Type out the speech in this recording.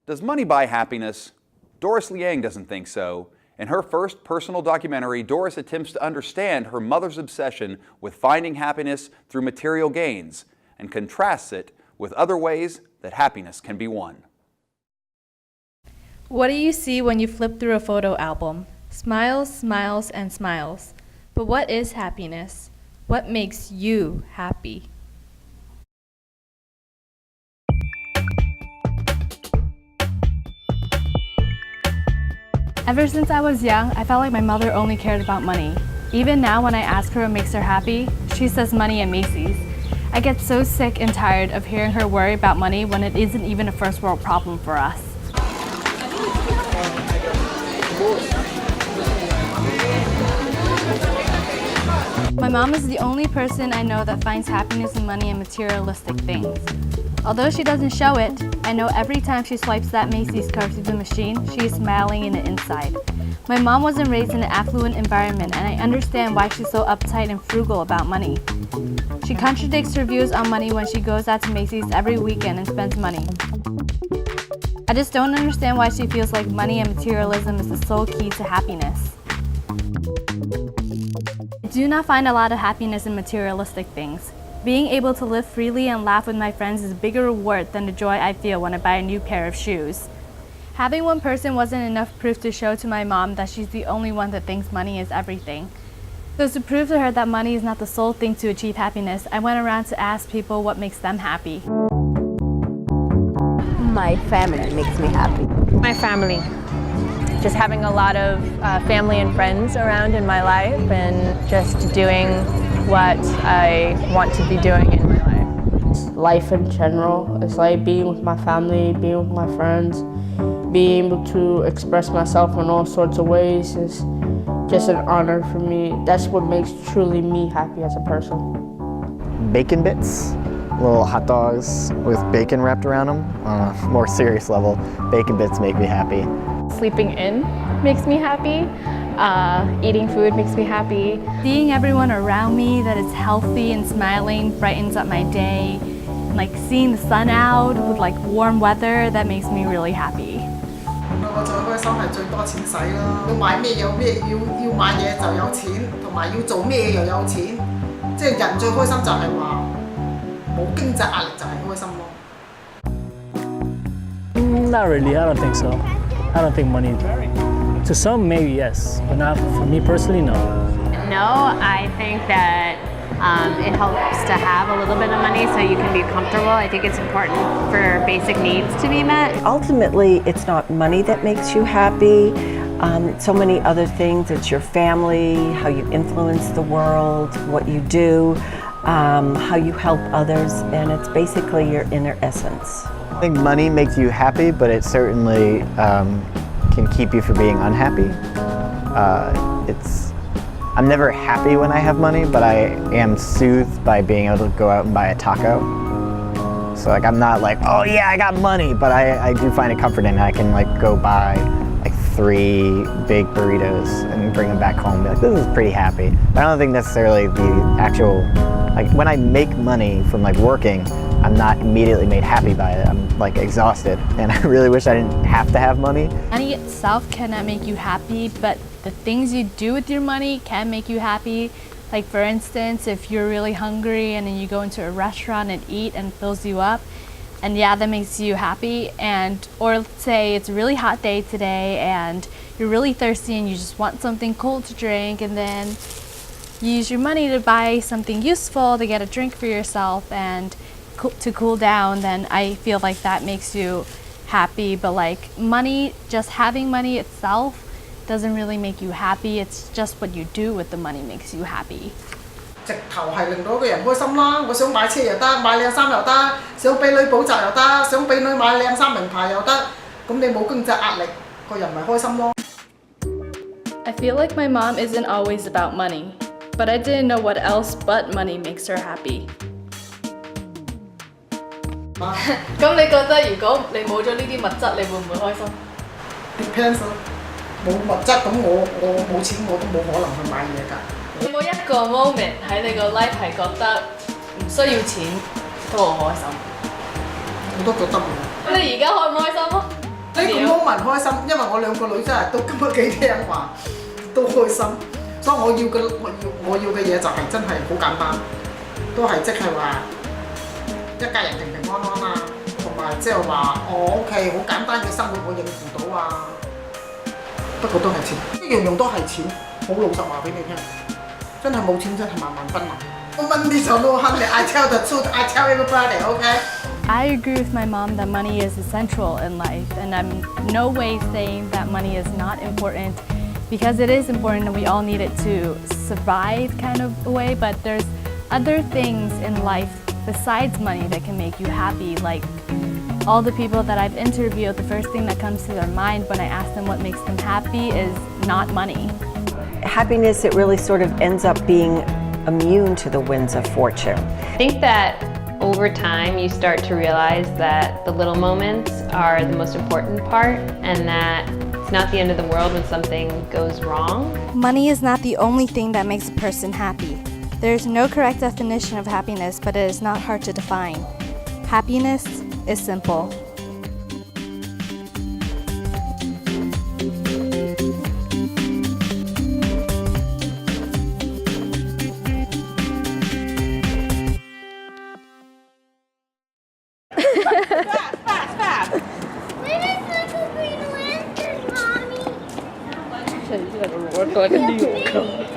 Does money buy happiness? Doris Liang doesn't think so. In her first personal documentary, Doris attempts to understand her mother's obsession with finding happiness through material gains and contrasts it with other ways that happiness can be won. What do you see when you flip through a photo album? Smiles, smiles, and smiles. But what is happiness? What makes you happy? Ever since I was young, I felt like my mother only cared about money. Even now when I ask her what makes her happy, she says money and Macy's. I get so sick and tired of hearing her worry about money when it isn't even a first world problem for us. My mom is the only person I know that finds happiness in money and materialistic things. Although she doesn't show it, I know every time she swipes that Macy's card through the machine, she is smiling in the inside. My mom wasn't raised in an affluent environment, and I understand why she's so uptight and frugal about money. She contradicts her views on money when she goes out to Macy's every weekend and spends money. I just don't understand why she feels like money and materialism is the sole key to happiness. I do not find a lot of happiness in materialistic things. Being able to live freely and laugh with my friends is a bigger reward than the joy I feel when I buy a new pair of shoes. Having one person wasn't enough proof to show to my mom that she's the only one that thinks money is everything. So to prove to her that money is not the sole thing to achieve happiness, I went around to ask people what makes them happy. My family makes me happy. My family. Just having a lot of family and friends around in my life and just doing what I want to be doing in my life. Life in general. It's like being with my family, being with my friends, being able to express myself in all sorts of ways is just an honor for me. That's what makes truly me happy as a person. Bacon bits, little hot dogs with bacon wrapped around them. On a more serious level, bacon bits make me happy. Sleeping in makes me happy. Eating food makes me happy. Seeing everyone around me that is healthy and smiling brightens up my day. Like seeing the sun out with like warm weather, that makes me really happy. 我最開心係最多錢使啦，要買咩有咩，要買嘢就有錢，同埋要做咩又有錢，即係人最開心就係話冇經濟壓力就係開心咯。Not really, I don't think so. I don't think money. To some, maybe yes, but not for me personally, no. No, I think that it helps to have a little bit of money so you can be comfortable. I think it's important for basic needs to be met. Ultimately, it's not money that makes you happy. So many other things. It's your family, how you influence the world, what you do, how you help others, and it's basically your inner essence. I think money makes you happy, but it certainly can keep you from being unhappy. I'm never happy when I have money, but I am soothed by being able to go out and buy a taco. So like I'm not like, oh yeah, I got money, but I do find it comforting. I can like go buy like 3 big burritos and bring them back home and be like, this is pretty happy. But I don't think necessarily the actual, like when I make money from like working, I'm not immediately made happy by it. I'm like exhausted, and I really wish I didn't have to have money. Money itself cannot make you happy, but the things you do with your money can make you happy. Like for instance, if you're really hungry and then you go into a restaurant and eat and it fills you up, and yeah, that makes you happy. And or let's say it's a really hot day today and you're really thirsty and you just want something cold to drink, and then you use your money to buy something useful, to get a drink for yourself and to cool down, then I feel like that makes you happy. But like money, just having money itself doesn't really make you happy. It's just what you do with the money makes you happy. 直頭係令到個人開心啦！我想買車又得，買靚衫又得，想俾女補習又得，想俾女買靚衫名牌又得，咁你冇經濟壓力，個人咪開心咯。I feel like my mom isn't always about money, but I didn't know what else but money makes her happy. 咁你覺得如果你冇咗呢啲物質，你會唔會開心 ？Depends 咯，冇物質咁我冇錢我都冇可能去買嘢㗎。有冇一個 moment 喺你個 life 係覺得唔需要錢都好開心？我都覺得冇。咁你而家開唔開心啊？人開心，因為我兩個女真係都今日幾聽話，都開心，所以我要嘅嘢就係真係好簡單，都係即係話一家人平平安安啊，同埋即係話我屋企好簡單嘅生活我應付到啊。不過都係錢，一樣樣都係錢，好老實話俾你聽，真係冇錢真係萬萬不能。Money is no honey. I tell the truth. I tell everybody. Okay. I agree with my mom that money is essential in life, and I'm no way saying that money is not important, because it is important and we all need it to survive kind of a way, but there's other things in life besides money that can make you happy. Like all the people that I've interviewed, the first thing that comes to their mind when I ask them what makes them happy is not money. Happiness, it really sort of ends up being immune to the winds of fortune. I think that over time you start to realize that the little moments are the most important part, and that it's not the end of the world when something goes wrong. Money is not the only thing that makes a person happy. There's no correct definition of happiness, but it is not hard to define. Happiness is simple. Like a New York.